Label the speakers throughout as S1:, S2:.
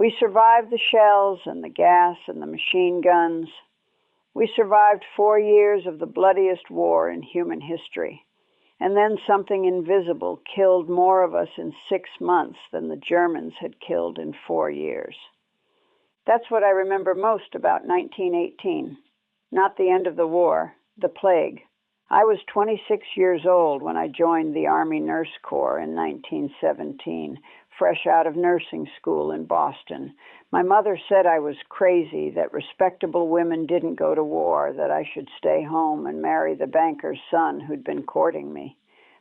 S1: We survived the shells and the gas and the machine guns. We survived 4 years of the bloodiest war in human history. And then something invisible killed more of us in 6 months than the Germans had killed in 4 years. That's what I remember most about 1918. Not the end of the war, the plague. I was 26 years old when I joined the Army Nurse Corps in 1917, fresh out of nursing school in Boston. My mother said I was crazy, that respectable women didn't go to war, that I should stay home and marry the banker's son who'd been courting me.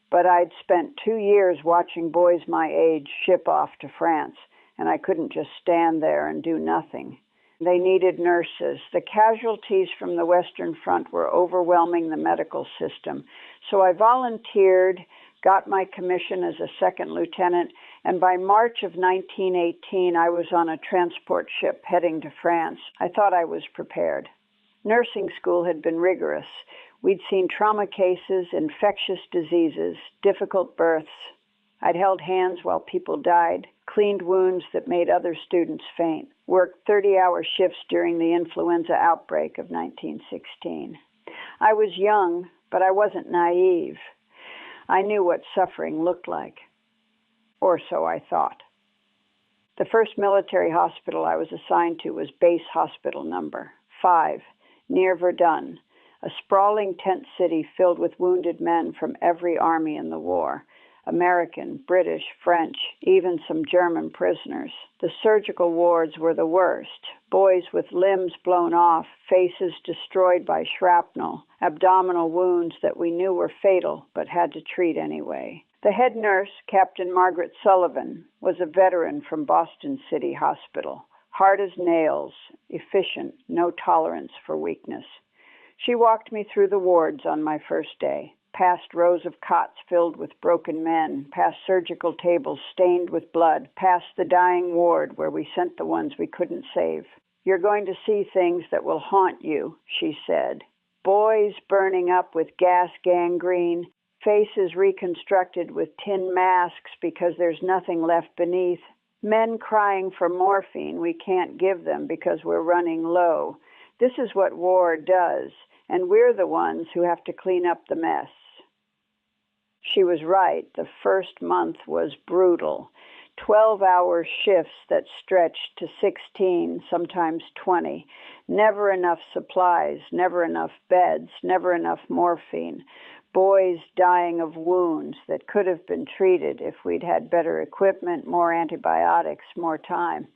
S1: But I'd spent 2 years watching boys my age ship off to France, and I couldn't just stand there and do nothing. They needed nurses. The casualties from the Western Front were overwhelming the medical system. So I volunteered, got my commission as a second lieutenant, and by March of 1918, I was on a transport ship heading to France. I thought I was prepared. Nursing school had been rigorous. We'd seen trauma cases, infectious diseases, difficult births. I'd held hands while people died, cleaned wounds that made other students faint, worked 30-hour shifts during the influenza outbreak of 1916. I was young, but I wasn't naive. I knew what suffering looked like. Or so I thought. The first military hospital I was assigned to was Base Hospital Number 5, near Verdun, a sprawling tent city filled with wounded men from every army in the war. American, British, French, even some German prisoners. The surgical wards were the worst. Boys with limbs blown off, faces destroyed by shrapnel, abdominal wounds that we knew were fatal but had to treat anyway. The head nurse, Captain Margaret Sullivan, was a veteran from Boston City Hospital. Hard as nails, efficient, no tolerance for weakness. She walked me through the wards on my first day. Past rows of cots filled with broken men, past surgical tables stained with blood, past the dying ward where we sent the ones we couldn't save. You're going to see things that will haunt you, she said. Boys burning up with gas gangrene, faces reconstructed with tin masks because there's nothing left beneath, men crying for morphine we can't give them because we're running low. This is what war does, and we're the ones who have to clean up the mess. She was right. The first month was brutal. 12-hour shifts that stretched to 16, sometimes 20. Never enough supplies, never enough beds, never enough morphine. Boys dying of wounds that could have been treated if we'd had better equipment, more antibiotics, more time.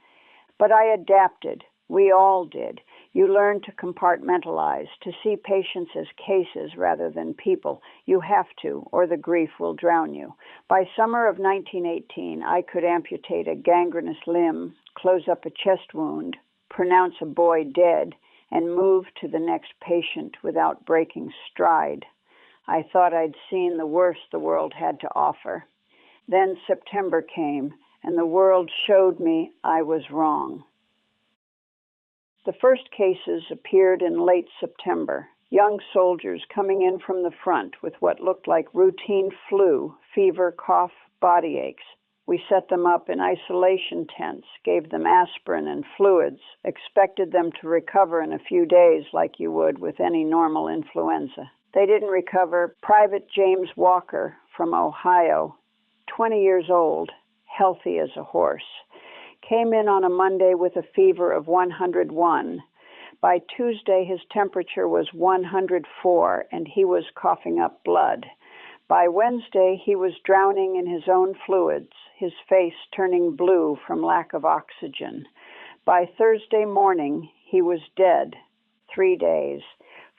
S1: But I adapted. We all did. You learn to compartmentalize, to see patients as cases rather than people. You have to, or the grief will drown you. By summer of 1918, I could amputate a gangrenous limb, close up a chest wound, pronounce a boy dead, and move to the next patient without breaking stride. I thought I'd seen the worst the world had to offer. Then September came, and the world showed me I was wrong. The first cases appeared in late September, young soldiers coming in from the front with what looked like routine flu, fever, cough, body aches. We set them up in isolation tents, gave them aspirin and fluids, expected them to recover in a few days like you would with any normal influenza. They didn't recover. Private James Walker from Ohio, 20 years old, healthy as a horse, came in on a Monday with a fever of 101. By Tuesday, his temperature was 104, and he was coughing up blood. By Wednesday, he was drowning in his own fluids, his face turning blue from lack of oxygen. By Thursday morning, he was dead. 3 days.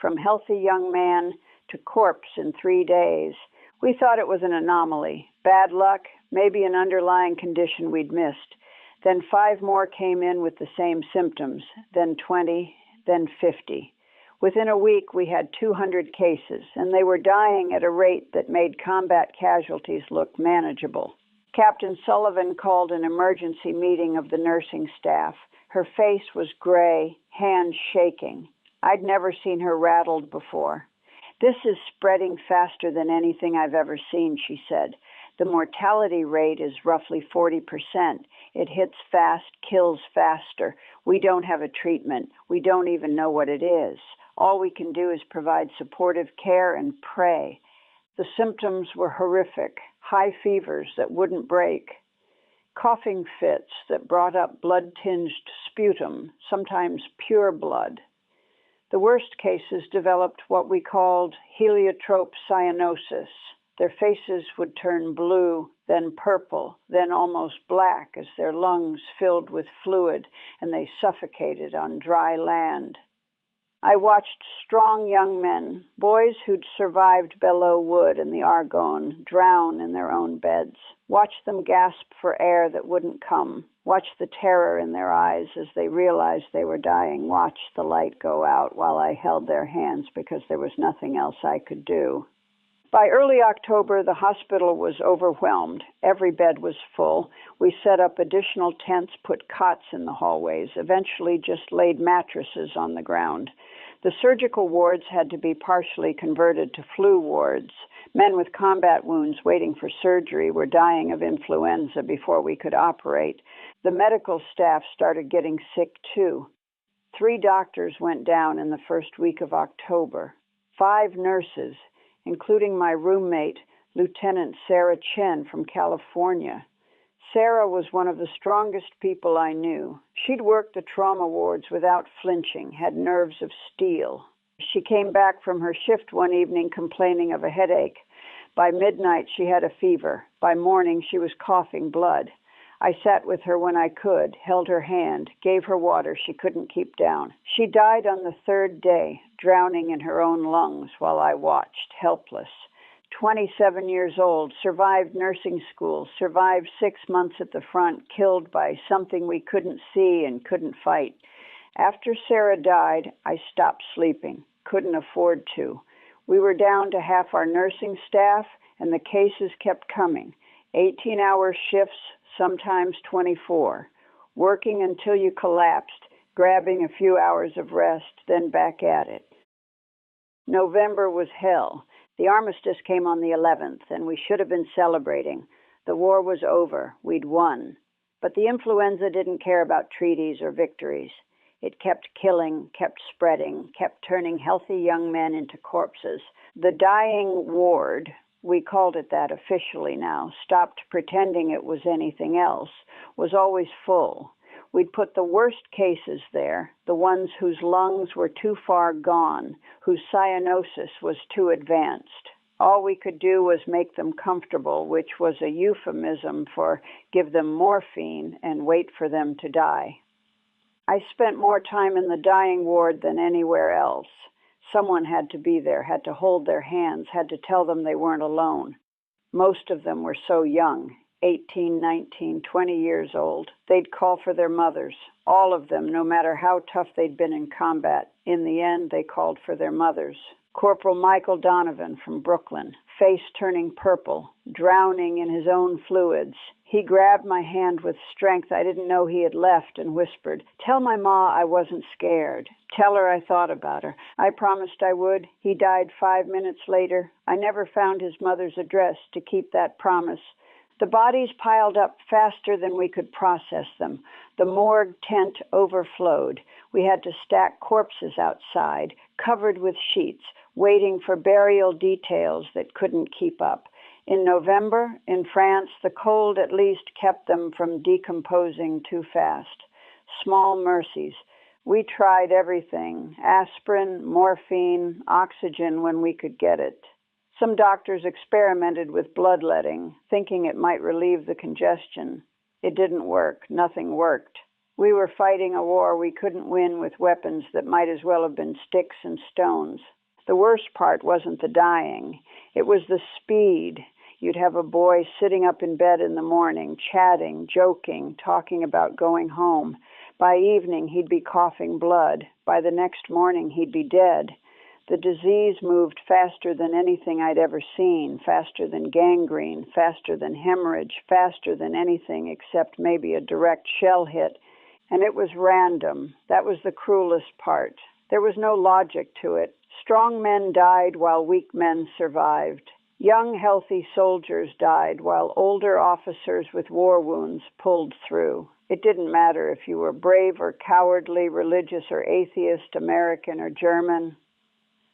S1: From healthy young man to corpse in 3 days. We thought it was an anomaly, bad luck, maybe an underlying condition we'd missed. Then 5 more came in with the same symptoms, then 20, then 50. Within a week, we had 200 cases, and they were dying at a rate that made combat casualties look manageable. Captain Sullivan called an emergency meeting of the nursing staff. Her face was gray, hands shaking. I'd never seen her rattled before. "This is spreading faster than anything I've ever seen," she said. The mortality rate is roughly 40%. It hits fast, kills faster. We don't have a treatment. We don't even know what it is. All we can do is provide supportive care and pray. The symptoms were horrific. High fevers that wouldn't break. Coughing fits that brought up blood-tinged sputum, sometimes pure blood. The worst cases developed what we called heliotrope cyanosis. Their faces would turn blue, then purple, then almost black as their lungs filled with fluid and they suffocated on dry land. I watched strong young men, boys who'd survived Belleau Wood and the Argonne, drown in their own beds. Watched them gasp for air that wouldn't come. Watched the terror in their eyes as they realized they were dying. Watched the light go out while I held their hands because there was nothing else I could do. By early October, the hospital was overwhelmed. Every bed was full. We set up additional tents, put cots in the hallways, eventually just laid mattresses on the ground. The surgical wards had to be partially converted to flu wards. Men with combat wounds waiting for surgery were dying of influenza before we could operate. The medical staff started getting sick too. 3 doctors went down in the first week of October. 5 nurses, including my roommate, Lieutenant Sarah Chen from California. Sarah was one of the strongest people I knew. She'd worked the trauma wards without flinching, had nerves of steel. She came back from her shift one evening complaining of a headache. By midnight, she had a fever. By morning, she was coughing blood. I sat with her when I could, held her hand, gave her water she couldn't keep down. She died on the 3rd day, drowning in her own lungs while I watched, helpless. 27 years old, survived nursing school, survived 6 months at the front, killed by something we couldn't see and couldn't fight. After Sarah died, I stopped sleeping, couldn't afford to. We were down to half our nursing staff, and the cases kept coming. 18-hour shifts, sometimes 24. Working until you collapsed, grabbing a few hours of rest, then back at it. November was hell. The armistice came on the 11th, and we should have been celebrating. The war was over. We'd won. But the influenza didn't care about treaties or victories. It kept killing, kept spreading, kept turning healthy young men into corpses. The dying ward, we called it that officially now, stopped pretending it was anything else, was always full. We'd put the worst cases there, the ones whose lungs were too far gone, whose cyanosis was too advanced. All we could do was make them comfortable, which was a euphemism for give them morphine and wait for them to die. I spent more time in the dying ward than anywhere else. Someone had to be there, had to hold their hands, had to tell them they weren't alone. Most of them were so young, 18, 19, 20 years old. They'd call for their mothers. All of them, no matter how tough they'd been in combat. In the end, they called for their mothers. Corporal Michael Donovan from Brooklyn, face turning purple, drowning in his own fluids. He grabbed my hand with strength I didn't know he had left and whispered, "Tell my ma I wasn't scared. Tell her I thought about her." I promised I would. He died 5 minutes later. I never found his mother's address to keep that promise. The bodies piled up faster than we could process them. The morgue tent overflowed. We had to stack corpses outside, covered with sheets, waiting for burial details that couldn't keep up. In November, in France, the cold at least kept them from decomposing too fast. Small mercies. We tried everything: aspirin, morphine, oxygen when we could get it. Some doctors experimented with bloodletting, thinking it might relieve the congestion. It didn't work. Nothing worked. We were fighting a war we couldn't win with weapons that might as well have been sticks and stones. The worst part wasn't the dying. It was the speed. You'd have a boy sitting up in bed in the morning, chatting, joking, talking about going home. By evening, he'd be coughing blood. By the next morning, he'd be dead. The disease moved faster than anything I'd ever seen, faster than gangrene, faster than hemorrhage, faster than anything except maybe a direct shell hit. And it was random. That was the cruelest part. There was no logic to it. Strong men died while weak men survived. Young, healthy soldiers died while older officers with war wounds pulled through. It didn't matter if you were brave or cowardly, religious or atheist, American or German.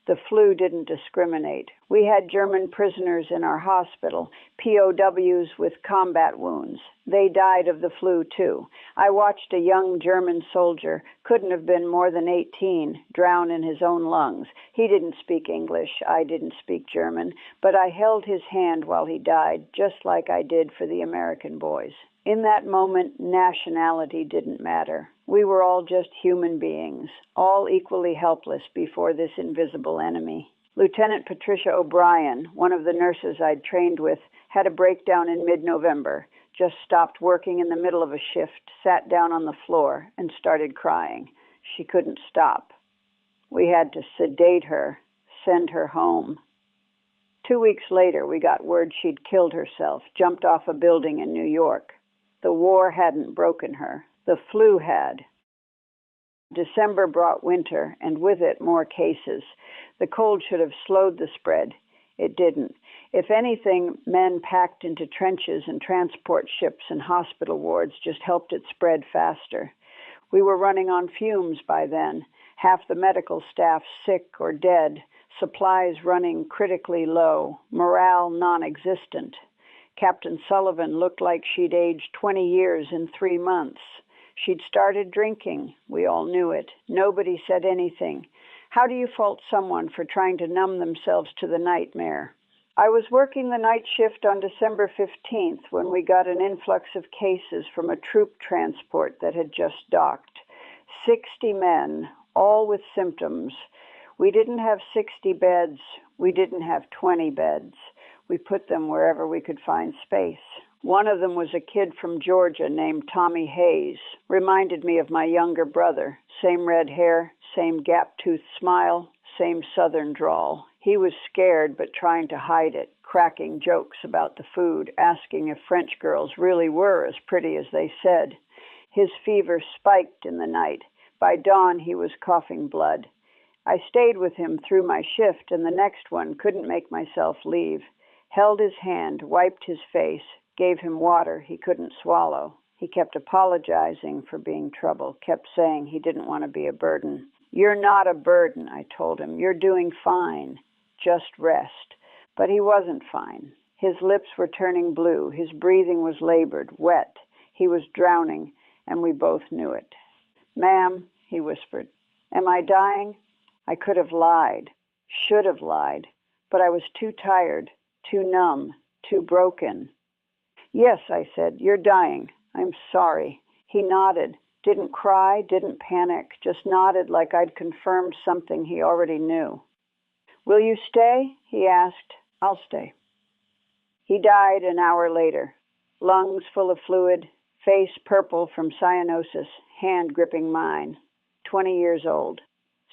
S1: The flu didn't discriminate. We had German prisoners in our hospital, POWs with combat wounds. They died of the flu, too. I watched a young German soldier, couldn't have been more than 18, drown in his own lungs. He didn't speak English. I didn't speak German. But I held his hand while he died, just like I did for the American boys. In that moment, nationality didn't matter. We were all just human beings, all equally helpless before this invisible enemy. Lieutenant Patricia O'Brien, one of the nurses I'd trained with, had a breakdown in mid-November, just stopped working in the middle of a shift, sat down on the floor, and started crying. She couldn't stop. We had to sedate her, send her home. 2 weeks later, we got word she'd killed herself, jumped off a building in New York. The war hadn't broken her. The flu had. December brought winter, and with it more cases. The cold should have slowed the spread. It didn't. If anything, men packed into trenches and transport ships and hospital wards just helped it spread faster. We were running on fumes by then, half the medical staff sick or dead, supplies running critically low, morale non-existent. Captain Sullivan looked like she'd aged 20 years in 3 months. She'd started drinking. We all knew it. Nobody said anything. How do you fault someone for trying to numb themselves to the nightmare? I was working the night shift on December 15th when we got an influx of cases from a troop transport that had just docked. 60 men, all with symptoms. We didn't have 60 beds. We didn't have 20 beds. We put them wherever we could find space. One of them was a kid from Georgia named Tommy Hayes. Reminded me of my younger brother. Same red hair, same gap-toothed smile, same southern drawl. He was scared but trying to hide it, cracking jokes about the food, asking if French girls really were as pretty as they said. His fever spiked in the night. By dawn, he was coughing blood. I stayed with him through my shift, and the next one couldn't make myself leave. Held his hand, wiped his face, gave him water he couldn't swallow. He kept apologizing for being trouble, kept saying he didn't want to be a burden. "You're not a burden," I told him. "You're doing fine. Just rest." But he wasn't fine. His lips were turning blue. His breathing was labored, wet. He was drowning, and we both knew it. "Ma'am," he whispered, "am I dying?" I could have lied, should have lied, but I was too tired, too numb, too broken. "Yes," I said, "you're dying. I'm sorry." He nodded, didn't cry, didn't panic, just nodded like I'd confirmed something he already knew. "Will you stay?" he asked. "I'll stay." He died an hour later, lungs full of fluid, face purple from cyanosis, hand gripping mine, 20 years old.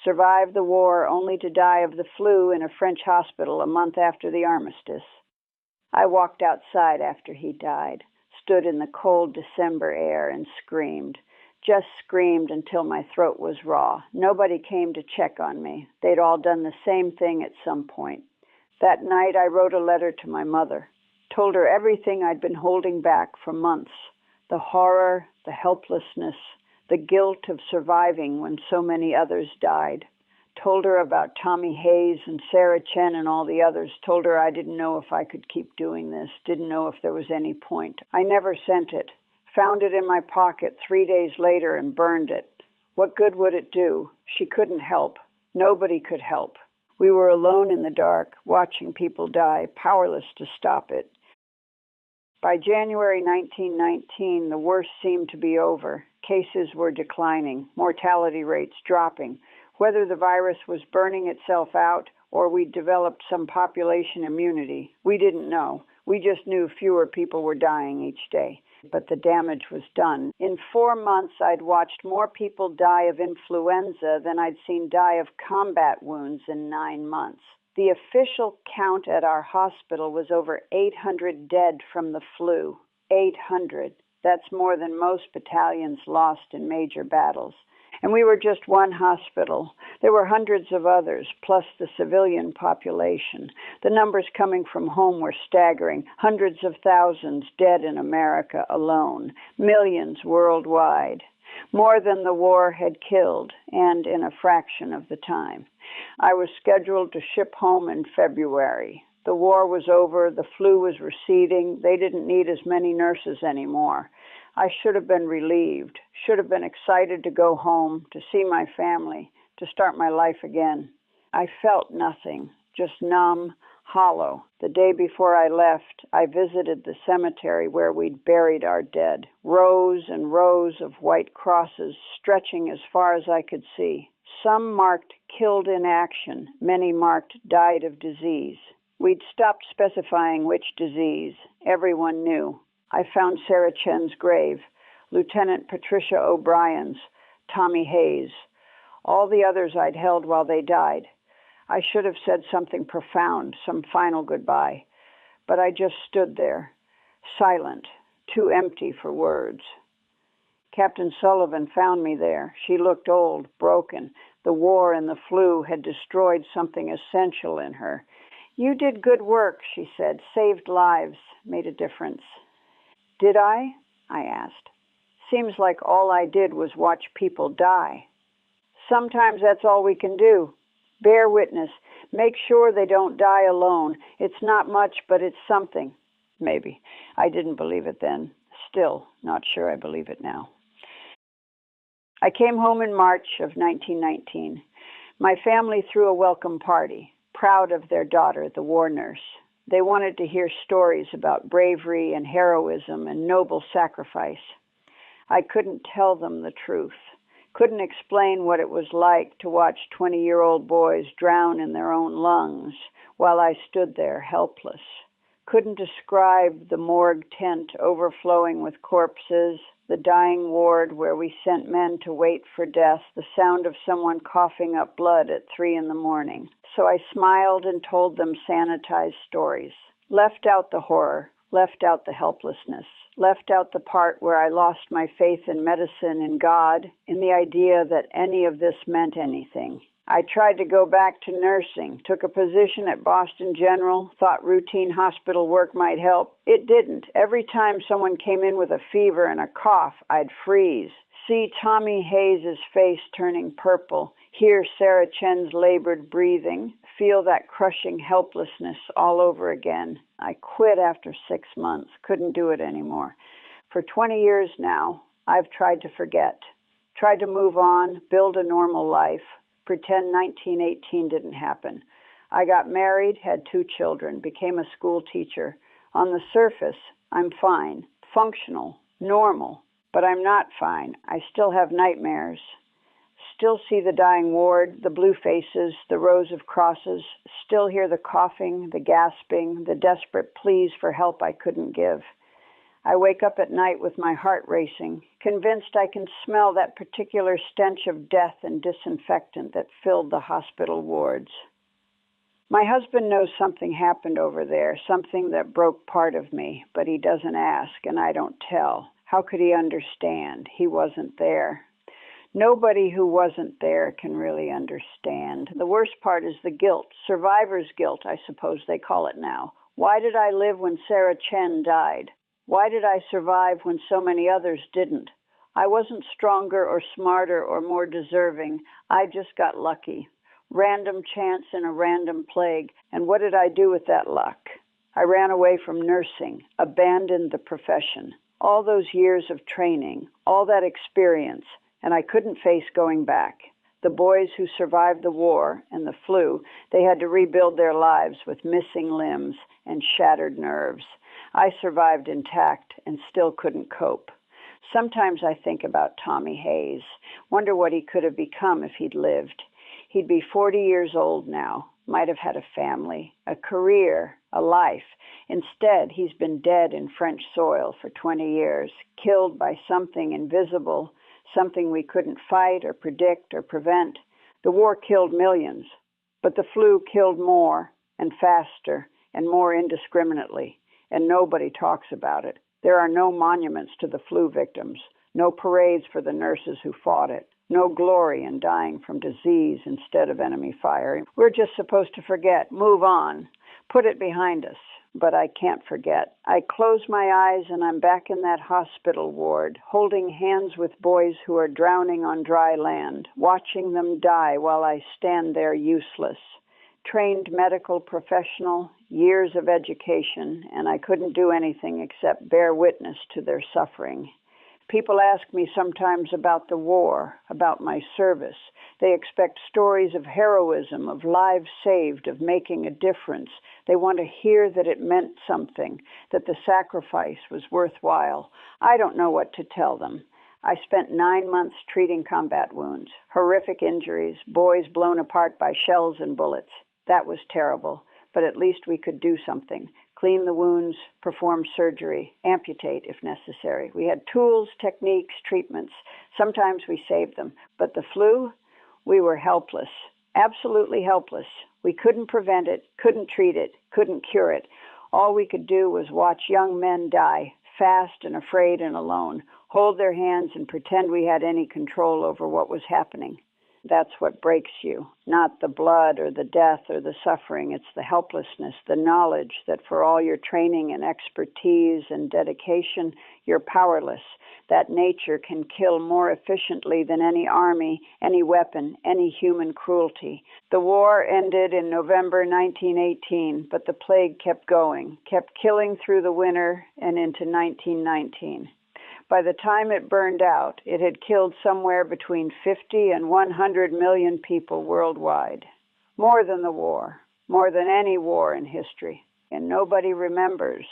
S1: Survived the war only to die of the flu in a French hospital a month after the armistice. I walked outside after he died, stood in the cold December air and screamed. Just screamed until my throat was raw. Nobody came to check on me. They'd all done the same thing at some point. That night I wrote a letter to my mother, told her everything I'd been holding back for months, the horror, the helplessness, the guilt of surviving when so many others died. Told her about Tommy Hayes and Sarah Chen and all the others. Told her I didn't know if I could keep doing this, didn't know if there was any point. I never sent it. Found it in my pocket 3 days later and burned it. What good would it do? She couldn't help. Nobody could help. We were alone in the dark, watching people die, powerless to stop it. By January 1919, the worst seemed to be over. Cases were declining, mortality rates dropping. Whether the virus was burning itself out or we'd developed some population immunity, we didn't know. We just knew fewer people were dying each day. But the damage was done. In 4 months, I'd watched more people die of influenza than I'd seen die of combat wounds in 9 months. The official count at our hospital was over 800 dead from the flu. 800. That's more than most battalions lost in major battles. And we were just one hospital. There were hundreds of others, plus the civilian population. The numbers coming from home were staggering. Hundreds of thousands dead in America alone. Millions worldwide. More than the war had killed, and in a fraction of the time. I was scheduled to ship home in February. The war was over, the flu was receding, they didn't need as many nurses anymore. I should have been relieved, should have been excited to go home, to see my family, to start my life again. I felt nothing, just numb, hollow. The day before I left, I visited the cemetery where we'd buried our dead. Rows and rows of white crosses stretching as far as I could see. Some marked killed in action, many marked died of disease. We'd stopped specifying which disease. Everyone knew. I found Sarah Chen's grave, Lieutenant Patricia O'Brien's, Tommy Hayes, all the others I'd held while they died. I should have said something profound, some final goodbye, but I just stood there, silent, too empty for words. Captain Sullivan found me there. She looked old, broken. The war and the flu had destroyed something essential in her. "You did good work," she said, "saved lives, made a difference." "Did I?" I asked. "Seems like all I did was watch people die." "Sometimes that's all we can do. Bear witness. Make sure they don't die alone. It's not much, but it's something." Maybe. I didn't believe it then. Still, not sure I believe it now. I came home in March of 1919. My family threw a welcome party, proud of their daughter, the war nurse. They wanted to hear stories about bravery and heroism and noble sacrifice. I couldn't tell them the truth. Couldn't explain what it was like to watch 20-year-old boys drown in their own lungs while I stood there helpless. Couldn't describe the morgue tent overflowing with corpses, the dying ward where we sent men to wait for death, the sound of someone coughing up blood at 3 a.m. So I smiled and told them sanitized stories. Left out the horror, left out the helplessness, left out the part where I lost my faith in medicine and God, in the idea that any of this meant anything. I tried to go back to nursing, took a position at Boston General, thought routine hospital work might help. It didn't. Every time someone came in with a fever and a cough, I'd freeze. See Tommy Hayes' face turning purple, hear Sarah Chen's labored breathing, feel that crushing helplessness all over again. I quit after 6 months, couldn't do it anymore. For 20 years now, I've tried to forget, tried to move on, build a normal life. Pretend 1918 didn't happen. I got married, had 2 children, became a school teacher. On the surface, I'm fine, functional, normal, but I'm not fine. I still have nightmares. Still see the dying ward, the blue faces, the rows of crosses. Still hear the coughing, the gasping, the desperate pleas for help I couldn't give. I wake up at night with my heart racing, convinced I can smell that particular stench of death and disinfectant that filled the hospital wards. My husband knows something happened over there, something that broke part of me, but he doesn't ask, and I don't tell. How could he understand? He wasn't there. Nobody who wasn't there can really understand. The worst part is the guilt, survivor's guilt, I suppose they call it now. Why did I live when Sarah Chen died? Why did I survive when so many others didn't? I wasn't stronger or smarter or more deserving. I just got lucky. Random chance in a random plague. And what did I do with that luck? I ran away from nursing, abandoned the profession. All those years of training, all that experience, and I couldn't face going back. The boys who survived the war and the flu, they had to rebuild their lives with missing limbs and shattered nerves. I survived intact and still couldn't cope. Sometimes I think about Tommy Hayes, wonder what he could have become if he'd lived. He'd be 40 years old now, might have had a family, a career, a life. Instead, he's been dead in French soil for 20 years, killed by something invisible, something we couldn't fight or predict or prevent. The war killed millions, but the flu killed more and faster and more indiscriminately. And nobody talks about it. There are no monuments to the flu victims, no parades for the nurses who fought it. No glory in dying from disease instead of enemy fire. We're just supposed to forget, move on, put it behind us. But I can't forget. I close my eyes and I'm back in that hospital ward, holding hands with boys who are drowning on dry land, watching them die while I stand there useless. Trained medical professional, years of education, and I couldn't do anything except bear witness to their suffering. People ask me sometimes about the war, about my service. They expect stories of heroism, of lives saved, of making a difference. They want to hear that it meant something, that the sacrifice was worthwhile. I don't know what to tell them. I spent 9 months treating combat wounds, horrific injuries, boys blown apart by shells and bullets. That was terrible, but at least we could do something. Clean the wounds, perform surgery, amputate if necessary. We had tools, techniques, treatments. Sometimes we saved them. But the flu, we were helpless, absolutely helpless. We couldn't prevent it, couldn't treat it, couldn't cure it. All we could do was watch young men die, fast and afraid and alone, hold their hands and pretend we had any control over what was happening. That's what breaks you, not the blood or the death or the suffering. It's the helplessness, the knowledge that for all your training and expertise and dedication, you're powerless. That nature can kill more efficiently than any army, any weapon, any human cruelty. The war ended in November 1918, but the plague kept going, kept killing through the winter and into 1919. By the time it burned out, it had killed somewhere between 50 and 100 million people worldwide. More than the war, more than any war in history. And nobody remembers.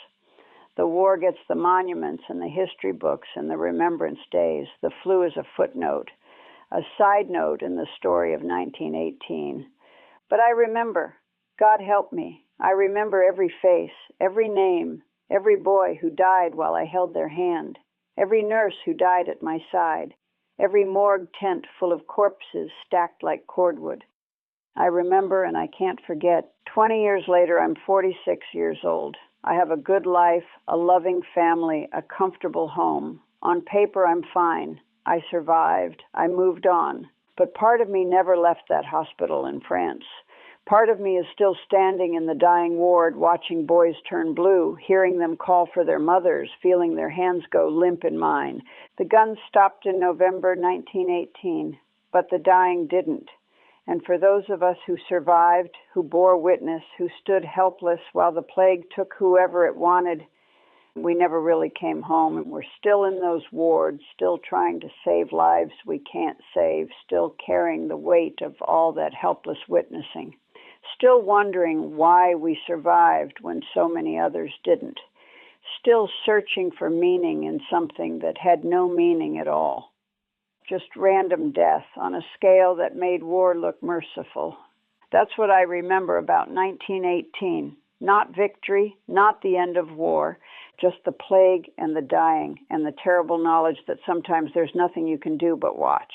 S1: The war gets the monuments and the history books and the remembrance days. The flu is a footnote, a side note in the story of 1918. But I remember. God help me. I remember every face, every name, every boy who died while I held their hand. Every nurse who died at my side, every morgue tent full of corpses stacked like cordwood. I remember and I can't forget. 20 years later, I'm 46 years old. I have a good life, a loving family, a comfortable home. On paper, I'm fine. I survived. I moved on. But part of me never left that hospital in France. Part of me is still standing in the dying ward, watching boys turn blue, hearing them call for their mothers, feeling their hands go limp in mine. The guns stopped in November 1918, but the dying didn't. And for those of us who survived, who bore witness, who stood helpless while the plague took whoever it wanted, we never really came home. And we're still in those wards, still trying to save lives we can't save, still carrying the weight of all that helpless witnessing. Still wondering why we survived when so many others didn't. Still searching for meaning in something that had no meaning at all. Just random death on a scale that made war look merciful. That's what I remember about 1918. Not victory, not the end of war, just the plague and the dying and the terrible knowledge that sometimes there's nothing you can do but watch.